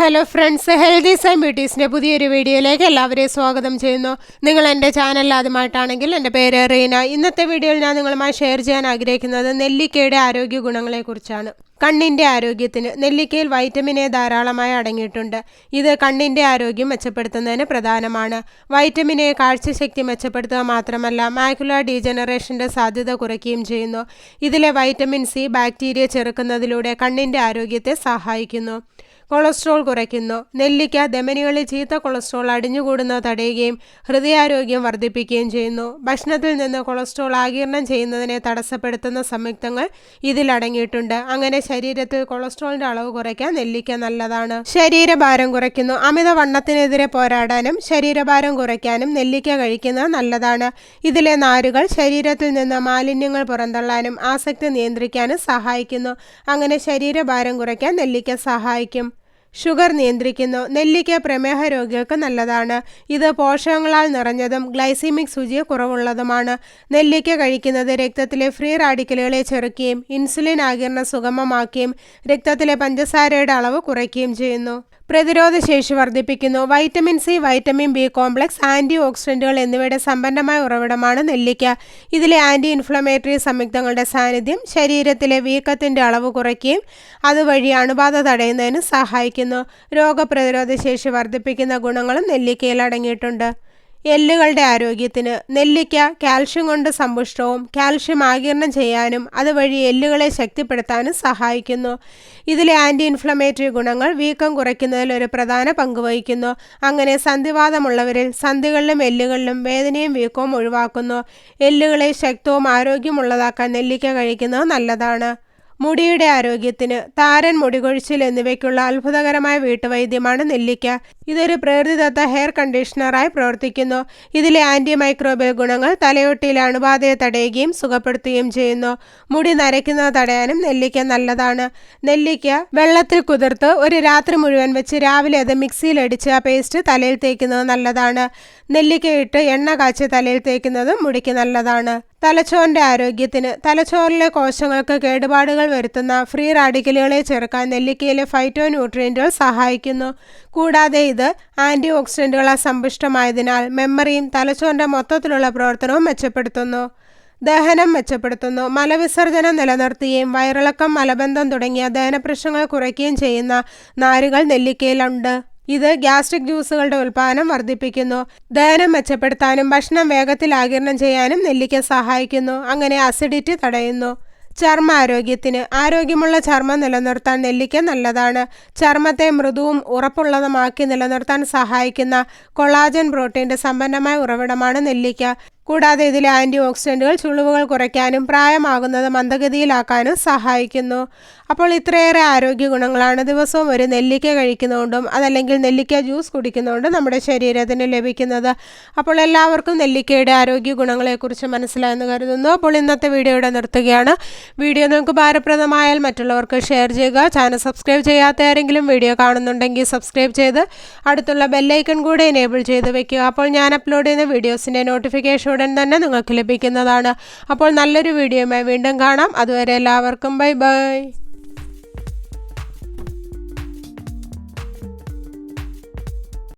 Hello friends, healthies and ബ്യൂട്ടീസിൻ്റെ പുതിയൊരു വീഡിയോയിലേക്ക് എല്ലാവരെയും സ്വാഗതം ചെയ്യുന്നു. നിങ്ങൾ എൻ്റെ ചാനൽ ആദ്യമായിട്ടാണെങ്കിൽ എൻ്റെ പേര് റീന. ഇന്നത്തെ വീഡിയോയിൽ ഞാൻ നിങ്ങളുമായി ഷെയർ ചെയ്യാൻ ആഗ്രഹിക്കുന്നത് നെല്ലിക്കയുടെ ആരോഗ്യ ഗുണങ്ങളെക്കുറിച്ചാണ്. കണ്ണിൻ്റെ ആരോഗ്യത്തിന് നെല്ലിക്കയിൽ വൈറ്റമിൻ എ ധാരാളമായി അടങ്ങിയിട്ടുണ്ട്. ഇത് കണ്ണിൻ്റെ ആരോഗ്യം മെച്ചപ്പെടുത്തുന്നതിന് പ്രധാനമാണ്. വൈറ്റമിൻ എ കാഴ്ചശക്തി മെച്ചപ്പെടുത്തുക മാത്രമല്ല, മാക്യുലർ ഡീജനറേഷൻ്റെ സാധ്യത കുറയ്ക്കുകയും ചെയ്യുന്നു. ഇതിലെ വൈറ്റമിൻ സി ബാക്ടീരിയ ചെറുക്കുന്നതിലൂടെ കണ്ണിൻ്റെ ആരോഗ്യത്തെ സഹായിക്കുന്നു. കൊളസ്ട്രോൾ കുറയ്ക്കുന്നു. നെല്ലിക്ക ധമനികളിൽ ചീത്ത കൊളസ്ട്രോൾ അടിഞ്ഞുകൂടുന്നത് തടയുകയും ഹൃദയാരോഗ്യം വർദ്ധിപ്പിക്കുകയും ചെയ്യുന്നു. ഭക്ഷണത്തിൽ നിന്ന് കൊളസ്ട്രോൾ ആഗിരണം ചെയ്യുന്നതിനെ തടസ്സപ്പെടുത്തുന്ന സംയുക്തങ്ങൾ ഇതിലടങ്ങിയിട്ടുണ്ട്. അങ്ങനെ ശരീരത്തിൽ കൊളസ്ട്രോളിന്റെ അളവ് കുറയ്ക്കാൻ നെല്ലിക്ക നല്ലതാണ്. ശരീരഭാരം കുറയ്ക്കുന്നു. അമിതവണ്ണത്തിനെതിരെ പോരാടാനും ശരീരഭാരം കുറയ്ക്കാനും നെല്ലിക്ക കഴിക്കുന്നത് നല്ലതാണ്. ഇതിലെ നാരുകൾ ശരീരത്തിൽ നിന്ന് മാലിന്യങ്ങൾ പുറന്തള്ളാനും ആസക്തി നിയന്ത്രിക്കാനും സഹായിക്കുന്നു. അങ്ങനെ ശരീരഭാരം കുറയ്ക്കാൻ നെല്ലിക്ക സഹായിക്കും. ഷുഗർ നിയന്ത്രിക്കുന്നു. നെല്ലിക്ക പ്രമേഹ രോഗികൾക്ക് നല്ലതാണ്. ഇത് പോഷകങ്ങളാൽ നിറഞ്ഞതും ഗ്ലൈസീമിക് സൂചി കുറവുള്ളതുമാണ്. നെല്ലിക്ക കഴിക്കുന്നത് രക്തത്തിലെ ഫ്രീ റാഡിക്കലുകളെ ചെറുക്കുകയും ഇൻസുലിൻ ആഗിരണം സുഗമമാക്കുകയും രക്തത്തിലെ പഞ്ചസാരയുടെ അളവ് കുറയ്ക്കുകയും ചെയ്യുന്നു. പ്രതിരോധശേഷി വർദ്ധിപ്പിക്കുന്നു. Vitamin C, vitamin B complex, anti ഓക്സിഡൻറ്റുകൾ എന്നിവയുടെ സമ്പന്നമായ ഉറവിടമാണ് നെല്ലിക്ക. ഇതിലെ ആൻറ്റി ഇൻഫ്ലമേറ്ററി സംയുക്തങ്ങളുടെ സാന്നിധ്യം ശരീരത്തിലെ വീക്കത്തിൻ്റെ അളവ് കുറയ്ക്കുകയും അതുവഴി അണുബാധ തടയുന്നതിന് സഹായിക്കുന്നു. രോഗപ്രതിരോധ ശേഷി വർദ്ധിപ്പിക്കുന്ന ഗുണങ്ങളും നെല്ലിക്കയിൽ അടങ്ങിയിട്ടുണ്ട്. എല്ലുകളുടെ ആരോഗ്യത്തിന് നെല്ലിക്ക കാൽഷ്യം കൊണ്ട് സമ്പുഷ്ടവും കാൽഷ്യം ആഗിരണം ചെയ്യാനും അതുവഴി എല്ലുകളെ ശക്തിപ്പെടുത്താനും സഹായിക്കുന്നു. ഇതിലെ ആൻറ്റി ഇൻഫ്ലമേറ്ററി ഗുണങ്ങൾ വീക്കം കുറയ്ക്കുന്നതിൽ ഒരു പ്രധാന പങ്ക് വഹിക്കുന്നു. അങ്ങനെ സന്ധിവാതമുള്ളവരിൽ സന്ധികളിലും എല്ലുകളിലും വേദനയും വീക്കവും ഒഴിവാക്കുന്നു. എല്ലുകളെ ശക്തവും ആരോഗ്യമുള്ളതാക്കാൻ നെല്ലിക്ക കഴിക്കുന്നത് നല്ലതാണ്. മുടിയുടെ ആരോഗ്യത്തിന് താരൻ, മുടികൊഴിച്ചിൽ എന്നിവയ്ക്കുള്ള അത്ഭുതകരമായ വീട്ടുവൈദ്യമാണ് നെല്ലിക്ക. ഇതൊരു പ്രകൃതിദത്ത ഹെയർ കണ്ടീഷണറായി പ്രവർത്തിക്കുന്നു. ഇതിലെ ആൻറ്റി മൈക്രോബിയൽ ഗുണങ്ങൾ തലയൊട്ടിയിലെ അണുബാധയെ തടയുകയും സുഖപ്പെടുത്തുകയും ചെയ്യുന്നു. മുടി നരയ്ക്കുന്നത് തടയാനും നെല്ലിക്ക നല്ലതാണ്. നെല്ലിക്ക വെള്ളത്തിൽ കുതിർത്ത് ഒരു രാത്രി മുഴുവൻ വെച്ച് രാവിലെ അത് മിക്സിയിലടിച്ച് ആ പേസ്റ്റ് തലയിൽ തേക്കുന്നത് നല്ലതാണ്. നെല്ലിക്ക ഇട്ട് എണ്ണ കാച്ചി തലയിൽ തേക്കുന്നതും മുടിക്ക് നല്ലതാണ്. തലച്ചോറിൻ്റെ ആരോഗ്യത്തിന് തലച്ചോറിലെ കോശങ്ങൾക്ക് കേടുപാടുകൾ വരുത്തുന്ന ഫ്രീ റാഡിക്കലുകളെ ചെറുക്കാൻ നെല്ലിക്കയിലെ ഫൈറ്റോ ന്യൂട്രിയൻറ്റുകൾ സഹായിക്കുന്നു. കൂടാതെ ഇത് ആൻറ്റി ഓക്സിഡൻറ്റുകളാൽ സമ്പുഷ്ടമായതിനാൽ മെമ്മറിയും തലച്ചോറിൻ്റെ മൊത്തത്തിലുള്ള പ്രവർത്തനവും മെച്ചപ്പെടുത്തുന്നു. ദഹനം മെച്ചപ്പെടുത്തുന്നു. മലവിസർജനം നിലനിർത്തുകയും വയറിളക്കം, മലബന്ധം തുടങ്ങിയ ദഹനപ്രശ്നങ്ങൾ കുറയ്ക്കുകയും ചെയ്യുന്ന നാരുകൾ നെല്ലിക്കയിലുണ്ട്. ഇത് ഗ്യാസ്ട്രിക് ജ്യൂസുകളുടെ ഉൽപ്പാദനം വർദ്ധിപ്പിക്കുന്നു. ദഹനം മെച്ചപ്പെടുത്താനും ഭക്ഷണം വേഗത്തിൽ ആഗിരണം ചെയ്യാനും നെല്ലിക്ക സഹായിക്കുന്നു. അങ്ങനെ അസിഡിറ്റി തടയുന്നു. ചർമ്മ ആരോഗ്യത്തിന് ആരോഗ്യമുള്ള ചർമ്മം നിലനിർത്താൻ നെല്ലിക്ക നല്ലതാണ്. ചർമ്മത്തെ മൃദുവും ഉറപ്പുള്ളതുമാക്കി നിലനിർത്താൻ സഹായിക്കുന്ന കൊളാജൻ പ്രോട്ടീൻ്റെ സമ്പന്നമായ ഉറവിടമാണ് നെല്ലിക്ക. കൂടാതെ ഇതിലെ ആൻറ്റി ഓക്സിഡൻറ്റുകൾ ചുളിവുകൾ കുറയ്ക്കാനും പ്രായമാകുന്നത് മന്ദഗതിയിലാക്കാനും സഹായിക്കുന്നു. അപ്പോൾ ഇത്രയേറെ ആരോഗ്യ ഗുണങ്ങളാണ് ദിവസവും ഒരു നെല്ലിക്ക കഴിക്കുന്നതുകൊണ്ടും അതല്ലെങ്കിൽ നെല്ലിക്ക ജ്യൂസ് കുടിക്കുന്നതുകൊണ്ടും നമ്മുടെ ശരീരത്തിന് ലഭിക്കുന്നത്. അപ്പോൾ എല്ലാവർക്കും നെല്ലിക്കയുടെ ആരോഗ്യ ഗുണങ്ങളെക്കുറിച്ച് മനസ്സിലായെന്ന് കരുതുന്നു. അപ്പോൾ ഇന്നത്തെ വീഡിയോ ഇവിടെ നിർത്തുകയാണ്. വീഡിയോ നിങ്ങൾക്ക് ഉപകാരപ്രദമായാൽ മറ്റുള്ളവർക്ക് ഷെയർ ചെയ്യുക. ചാനൽ സബ്സ്ക്രൈബ് ചെയ്യാത്ത ആരെങ്കിലും വീഡിയോ കാണുന്നുണ്ടെങ്കിൽ സബ്സ്ക്രൈബ് ചെയ്ത് അടുത്തുള്ള ബെല്ലൈക്കൺ കൂടെ എനേബിൾ ചെയ്ത് വെക്കുക. അപ്പോൾ ഞാൻ അപ്ലോഡ് ചെയ്യുന്ന വീഡിയോസിൻ്റെ നോട്ടിഫിക്കേഷൻ ഉടൻ തന്നെ നിങ്ങൾക്ക് ലഭിക്കുന്നതാണ്. അപ്പോൾ നല്ലൊരു വീഡിയോയുമായി വീണ്ടും കാണാം. അതുവരെ എല്ലാവർക്കും ബൈ ബൈ.